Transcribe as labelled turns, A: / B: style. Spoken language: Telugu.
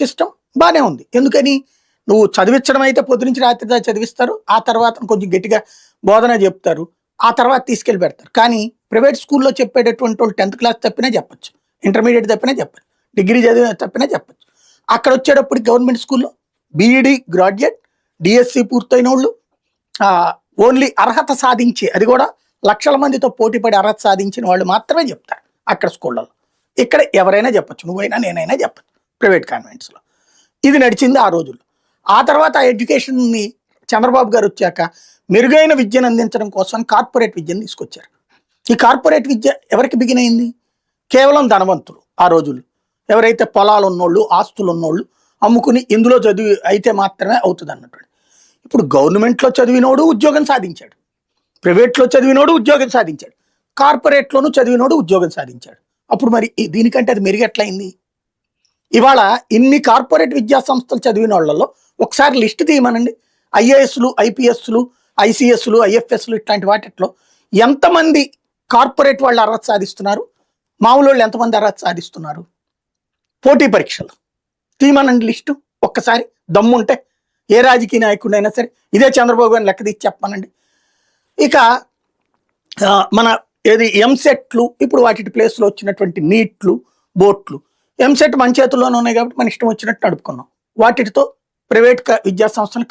A: సిస్టమ్ బాగానే ఉంది. ఎందుకని నువ్వు చదివించడం అయితే పొద్దు నుంచి రాత్రి దాకా చదివిస్తారు, ఆ తర్వాత కొంచెం గట్టిగా బోధన చెప్తారు, ఆ తర్వాత తీసుకెళ్ళి పెడతారు. కానీ ప్రైవేట్ స్కూల్లో చెప్పేటటువంటి వాళ్ళు 10th క్లాస్ తప్పినా చెప్పచ్చు, ఇంటర్మీడియట్ తప్పినా చెప్పచ్చు, డిగ్రీ చదివిన తప్పినా చెప్పచ్చు. అక్కడ వచ్చేటప్పుడు గవర్నమెంట్ స్కూల్లో బీఈడి గ్రాడ్యుయేట్, డిఎస్సి పూర్తయిన వాళ్ళు, ఓన్లీ అర్హత సాధించి, అది కూడా లక్షల మందితో పోటీపడి అర్హత సాధించిన వాళ్ళు మాత్రమే చెప్తారు అక్కడ స్కూళ్ళలో. ఇక్కడ ఎవరైనా చెప్పచ్చు, నువ్వైనా నేనైనా చెప్పచ్చు ప్రైవేట్ కాన్వెంట్స్లో. ఇది నడిచింది ఆ రోజుల్లో. ఆ తర్వాత ఆ ఎడ్యుకేషన్ని చంద్రబాబు గారు వచ్చాక మెరుగైన విద్యను అందించడం కోసం కార్పొరేట్ విద్యను తీసుకొచ్చారు. ఈ కార్పొరేట్ విద్య ఎవరికి బిగిన్ అయింది? కేవలం ధనవంతులు. ఆ రోజుల్లో ఎవరైతే పొలాలు ఉన్నోళ్ళు, ఆస్తులు ఉన్నోళ్ళు అమ్ముకుని ఇందులో చదివి అయితే మాత్రమే అవుతుంది అన్నట్టు. ఇప్పుడు గవర్నమెంట్లో చదివినోడు ఉద్యోగం సాధించాడు, ప్రైవేట్లో చదివినోడు ఉద్యోగం సాధించాడు, కార్పొరేట్లోనూ చదివినోడు ఉద్యోగం సాధించాడు. అప్పుడు మరి దీనికంటే అది మెరుగెట్లయింది? ఇవాళ ఇన్ని కార్పొరేట్ విద్యా సంస్థలు చదివిన వాళ్ళలో ఒకసారి లిస్ట్ తీయమనండి. ఐఏఎస్లు, ఐపీఎస్లు, ఐసీఎస్లు, ఐఎఫ్ఎస్లు ఇట్లాంటి వాటిలో ఎంతమంది కార్పొరేట్ వాళ్ళు అర్హత సాధిస్తున్నారు, మామూలు వాళ్ళు ఎంతమంది అర్హత సాధిస్తున్నారు? పోటీ పరీక్షలు తీయమనండి లిస్టు ఒక్కసారి, దమ్ముంటే ఏ రాజకీయ నాయకుడైనా సరే. ఇదే చంద్రబాబు గారిని లెక్క తీసి చెప్పమనండి. ఇక మన ఏది ఎంసెట్లు, ఇప్పుడు వాటి ప్లేస్లో వచ్చినటువంటి నీట్లు, బోట్లు. ఎంసెట్ మన చేతుల్లోనే ఉన్నాయి కాబట్టి మన ఇష్టం వచ్చినట్టు నడుపుకున్నాం. వాటితో ప్రైవేట్ విద్యా సంస్థలు